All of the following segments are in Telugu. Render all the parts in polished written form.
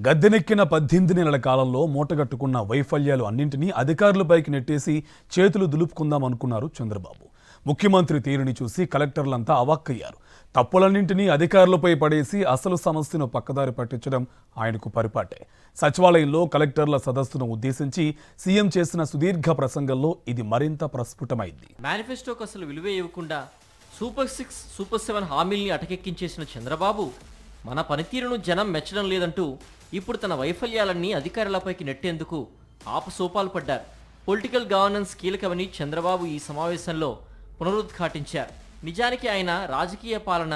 గద్దెనెక్కిన 18 నెలల కాలంలో మూటగట్టుకున్న వైఫల్యాలు అన్నింటినీ అధికారులపైకి నెట్టేసి చేతులు దులుపుకుందాం అనుకున్నారు చంద్రబాబు. ముఖ్యమంత్రి తీరుని చూసి కలెక్టర్లంతా అవాక్కయ్యారు. తప్పులన్నింటినీ అధికారులపై పడేసి అసలు సమస్యను పక్కదారి పట్టించడం ఆయనకు పరిపాటే. సచివాలయంలో కలెక్టర్ల సదస్సును ఉద్దేశించి సీఎం చేసిన సుదీర్ఘ ప్రసంగంలో ఇది మరింత ప్రస్ఫుటమైంది. మేనిఫెస్టోకు అసలు విలువే ఇవ్వకుండా సూపర్ 6, సూపర్ 7 హామీల్ని అటకెక్కించేసిన చంద్రబాబు మన పనితీరును జనం మెచ్చడం లేదంటూ ఇప్పుడు తన వైఫల్యాలన్నీ అధికారులపైకి నెట్టేందుకు ఆపసోపాలు పడ్డారు. పొలిటికల్ గవర్నెన్స్ కీలకమని చంద్రబాబు ఈ సమావేశంలో పునరుద్ఘాటించారు. నిజానికి ఆయన రాజకీయ పాలన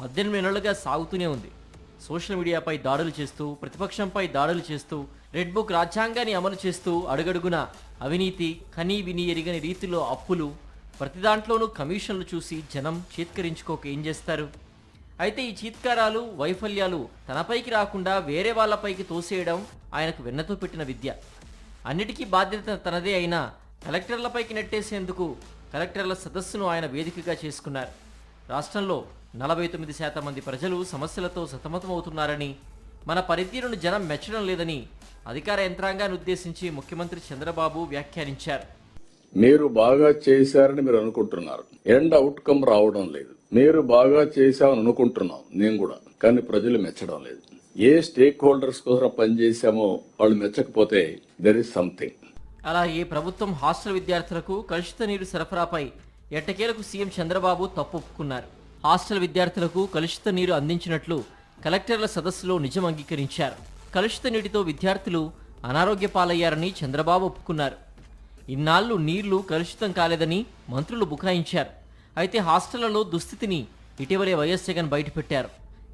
18 నెలలుగా సాగుతూనే ఉంది. సోషల్ మీడియాపై దాడులు చేస్తూ, ప్రతిపక్షంపై దాడులు చేస్తూ, రెడ్ బుక్ రాజ్యాంగాన్ని అమలు చేస్తూ అడుగడుగున అవినీతి, కనీ విని ఎరిగని రీతిలో అప్పులు, ప్రతి దాంట్లోనూ కమిషన్లు చూసి జనం చీత్కరించుకోక ఏం చేస్తారు? అయితే ఈ చీత్కారాలు, వైఫల్యాలు తనపైకి రాకుండా వేరే వాళ్ళపైకి తోసేయడం ఆయనకు వెన్నతో పెట్టిన విద్య. అన్నిటికీ బాధ్యత తనదే అయినా కలెక్టర్లపైకి నెట్టేసేందుకు కలెక్టర్ల సదస్సును ఆయన వేదికగా చేసుకున్నారు. రాష్ట్రంలో 49% మంది ప్రజలు సమస్యలతో సతమతమవుతున్నారని, మన పనితీరును జనం మెచ్చడం లేదని అధికార యంత్రాంగాన్ని ఉద్దేశించి ముఖ్యమంత్రి చంద్రబాబు వ్యాఖ్యానించారు. మీరు బాగా చేశారని మీరు అనుకుంటున్నారు, ఎండ్ అవుట్కమ్ రావడం లేదు. మీరు బాగా చేశామని అనుకుంటున్నాం నేను కూడా, కానీ ప్రజలు మెచ్చడం లేదు. ఏ స్టేక్ హోల్డర్స్ కోసం పనిచేశామో వాళ్ళు మెచ్చకపోతే దెర్ ఇస్ సంథింగ్. అలాగే ప్రభుత్వం హాస్టల్ విద్యార్థులకు కలుషిత నీరు సరఫరాపై ఎట్టకేలకు సీఎం చంద్రబాబు తప్పు ఒప్పుకున్నారు. హాస్టల్ విద్యార్థులకు కలుషిత నీరు అందించినట్లు కలెక్టర్ల సదస్సులో నిజం అంగీకరించారు. కలుషిత నీటితో విద్యార్థులు అనారోగ్య పాలయ్యారని చంద్రబాబు ఒప్పుకున్నారు. ఇన్నాళ్లు నీళ్లు కలుషితం కాలేదని మంత్రులు బుకాయించారు. అయితే హాస్టళ్లలో దుస్థితిని ఇటీవలే వైఎస్ జగన్ బయటపెట్టారు.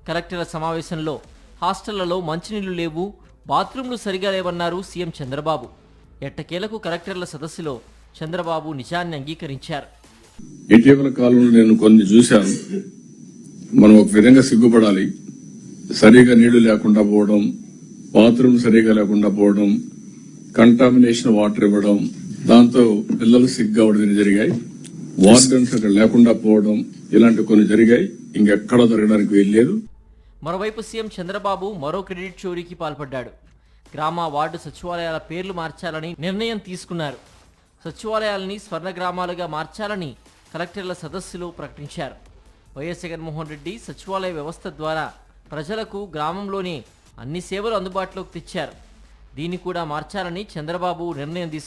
కలెక్టర్ల సమావేశంలో హాస్టళ్లలో మంచినీళ్లు లేవు, బాత్రూంలు సరిగా లేవన్నారు సీఎం చంద్రబాబు. ఎట్టకేలకు కలెక్టర్ల సదస్సులో చంద్రబాబు నిజాన్ని అంగీకరించారు. ఇటీవల కాలంలో నేను కొన్ని చూశాను. మనం ఒక విధంగా సిగ్గుపడాలి. సరిగా నీళ్లు లేకుండా పోవడం, బాత్రూమ్ సరిగా లేకుండా పోవడం, కంటామినేషన్ వాటర్ ఇవ్వడం, దాంతో పిల్లలు సిగ్గు అవడం జరిగాయి. వార్డెన్స్ అక్కడ లేకుండా పోవడం, ఇలాంటి కొన్ని జరిగాయి. ఇంకెక్కడ జరగడానికి వీల్లేదు. మరోవైపు సీఎం చంద్రబాబు మరో క్రెడిట్ చోరీకి పాల్పడ్డాడు. గ్రామ, వార్డు సచివాలయాల పేర్లు మార్చాలని నిర్ణయం తీసుకున్నారు. సచివాలయాలని స్వర్ణ గ్రామాలుగా మార్చాలని కలెక్టర్ల సదస్సులో ప్రకటించారు. వైఎస్ జగన్మోహన్ రెడ్డి సచివాలయ వ్యవస్థ ద్వారా ప్రజలకు గ్రామంలోనే అన్ని సేవలు అందుబాటులోకి తెచ్చారు. దీన్ని కూడా మార్చాలని చంద్రబాబు నిర్ణయం తీసుకున్నారు.